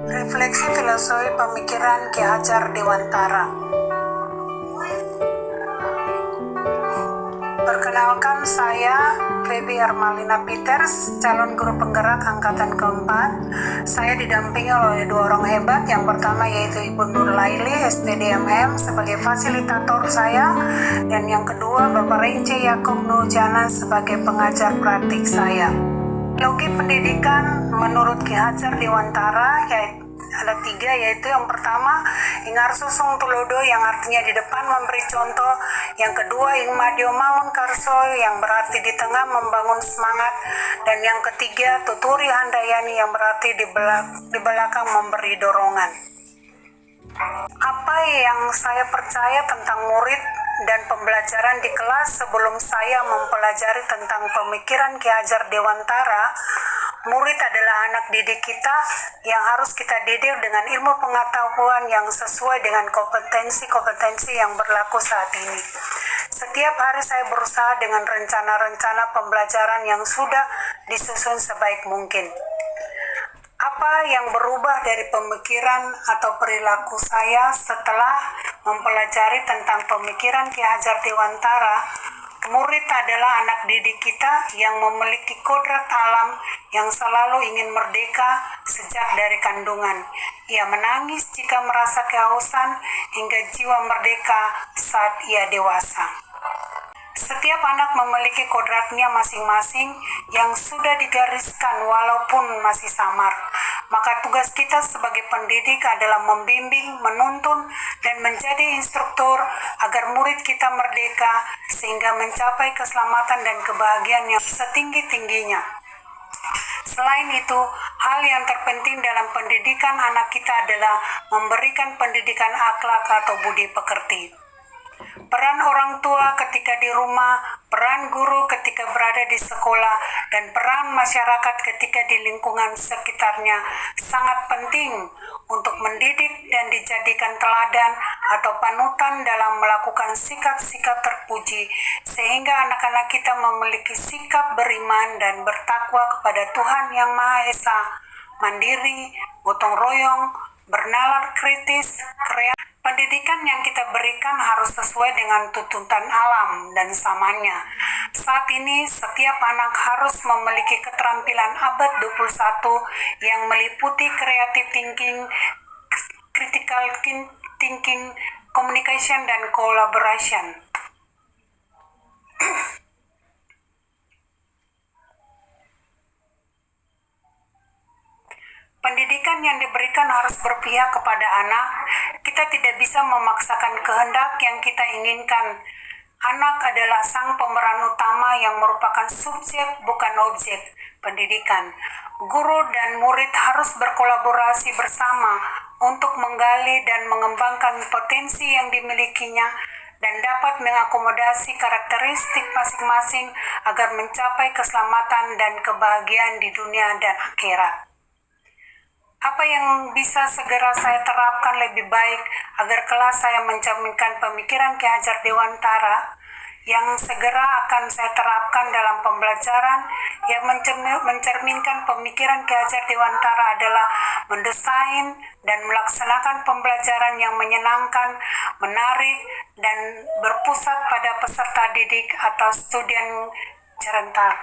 Refleksi filosofi pemikiran Ki Hajar Dewantara. Perkenalkan, saya Feby Ermalina Peters, calon guru penggerak angkatan keempat. Saya didampingi oleh dua orang hebat. Yang pertama yaitu Ibu Nur Laili, SPDMM, sebagai fasilitator saya, dan yang kedua Bapak Reince Yakob Nurjana sebagai pengajar praktik saya. Logi pendidikan menurut Ki Hajar Dewantara ada 3, yaitu yang pertama Ingarso Sung Tulodo, yang artinya di depan memberi contoh. Yang kedua Ingmadio Mangun Karso, yang berarti di tengah membangun semangat. Dan yang ketiga Tuturi Handayani, yang berarti di belakang memberi dorongan. Apa yang saya percaya tentang murid dan pembelajaran di kelas sebelum saya mempelajari tentang pemikiran Ki Hajar Dewantara? Murid adalah anak didik kita yang harus kita didik dengan ilmu pengetahuan yang sesuai dengan kompetensi-kompetensi yang berlaku saat ini. Setiap hari saya berusaha dengan rencana-rencana pembelajaran yang sudah disusun sebaik mungkin. Apa yang berubah dari pemikiran atau perilaku saya setelah mempelajari tentang pemikiran Ki Hajar Dewantara? Murid adalah anak didik kita yang memiliki kodrat alam yang selalu ingin merdeka sejak dari kandungan. Ia menangis jika merasa kehausan hingga jiwa merdeka saat ia dewasa. Setiap anak memiliki kodratnya masing-masing yang sudah digariskan walaupun masih samar. Maka tugas kita sebagai pendidik adalah membimbing, menuntun, dan menjadi instruktur agar murid kita merdeka sehingga mencapai keselamatan dan kebahagiaan yang setinggi-tingginya. Selain itu, hal yang terpenting dalam pendidikan anak kita adalah memberikan pendidikan akhlak atau budi pekerti. Peran orang tua ketika di rumah, peran guru ketika berada di sekolah, dan peran masyarakat ketika di lingkungan sekitarnya sangat penting untuk mendidik dan dijadikan teladan atau panutan dalam melakukan sikap-sikap terpuji, sehingga anak-anak kita memiliki sikap beriman dan bertakwa kepada Tuhan Yang Maha Esa, mandiri, gotong royong, bernalar kritis, kreatif. Pendidikan yang kita berikan harus sesuai dengan tuntutan alam dan samanya. Saat ini, setiap anak harus memiliki keterampilan abad 21 yang meliputi creative thinking, critical thinking, communication, dan collaboration. Pendidikan yang diberikan harus berpihak kepada anak. Kita tidak bisa memaksakan kehendak yang kita inginkan. Anak adalah sang pemeran utama yang merupakan subjek bukan objek pendidikan. Guru dan murid harus berkolaborasi bersama untuk menggali dan mengembangkan potensi yang dimilikinya dan dapat mengakomodasi karakteristik masing-masing agar mencapai keselamatan dan kebahagiaan di dunia dan akhirat. Apa yang bisa segera saya terapkan lebih baik agar kelas saya mencerminkan pemikiran Ki Hajar Dewantara? Yang segera akan saya terapkan dalam pembelajaran yang mencerminkan pemikiran Ki Hajar Dewantara adalah mendesain dan melaksanakan pembelajaran yang menyenangkan, menarik, dan berpusat pada peserta didik atau student serentak.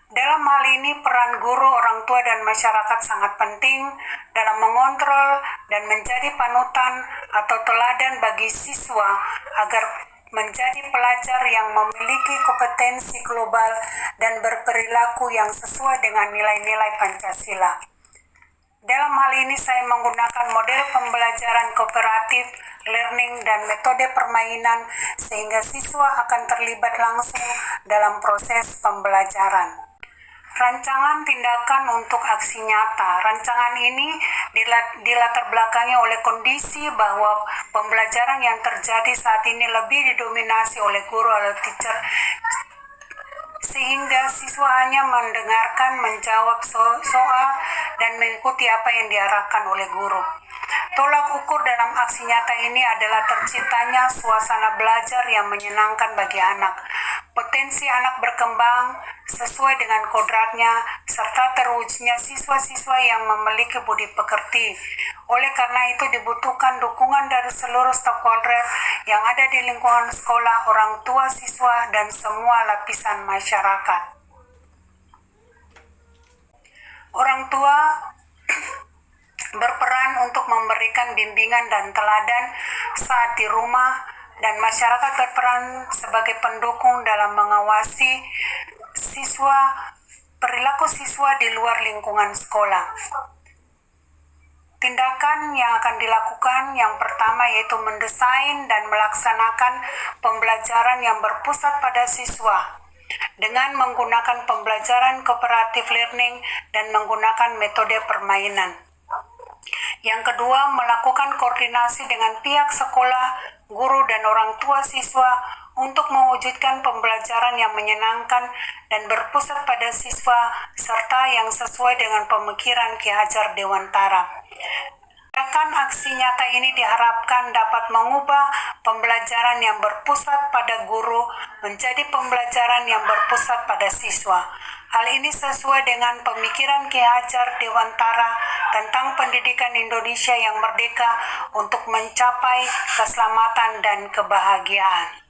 Dalam hal ini, peran guru, orang tua, dan masyarakat sangat penting dalam mengontrol dan menjadi panutan atau teladan bagi siswa agar menjadi pelajar yang memiliki kompetensi global dan berperilaku yang sesuai dengan nilai-nilai Pancasila. Dalam hal ini, saya menggunakan model pembelajaran kooperatif, learning, dan metode permainan sehingga siswa akan terlibat langsung dalam proses pembelajaran. Rancangan tindakan untuk aksi nyata. Rancangan ini dilatar belakangi oleh kondisi bahwa pembelajaran yang terjadi saat ini lebih didominasi oleh guru atau teacher, sehingga siswa hanya mendengarkan, menjawab soal, dan mengikuti apa yang diarahkan oleh guru. Tolak ukur dalam aksi nyata ini adalah terciptanya suasana belajar yang menyenangkan bagi anak. Potensi anak berkembang sesuai dengan kodratnya, serta terwujudnya siswa-siswa yang memiliki budi pekerti. Oleh karena itu dibutuhkan dukungan dari seluruh stakeholder yang ada di lingkungan sekolah, orang tua siswa, dan semua lapisan masyarakat. Orang tua berperan untuk memberikan bimbingan dan teladan saat di rumah, dan masyarakat berperan sebagai pendukung dalam mengawasi perilaku siswa di luar lingkungan sekolah. Tindakan yang akan dilakukan yang pertama yaitu mendesain dan melaksanakan pembelajaran yang berpusat pada siswa dengan menggunakan pembelajaran cooperative learning dan menggunakan metode permainan. Yang kedua, melakukan koordinasi dengan pihak sekolah, guru, dan orang tua siswa untuk mewujudkan pembelajaran yang menyenangkan dan berpusat pada siswa serta yang sesuai dengan pemikiran Ki Hajar Dewantara. Gerakan aksi nyata ini diharapkan dapat mengubah pembelajaran yang berpusat pada guru menjadi pembelajaran yang berpusat pada siswa. Hal ini sesuai dengan pemikiran Ki Hajar Dewantara tentang pendidikan Indonesia yang merdeka untuk mencapai keselamatan dan kebahagiaan.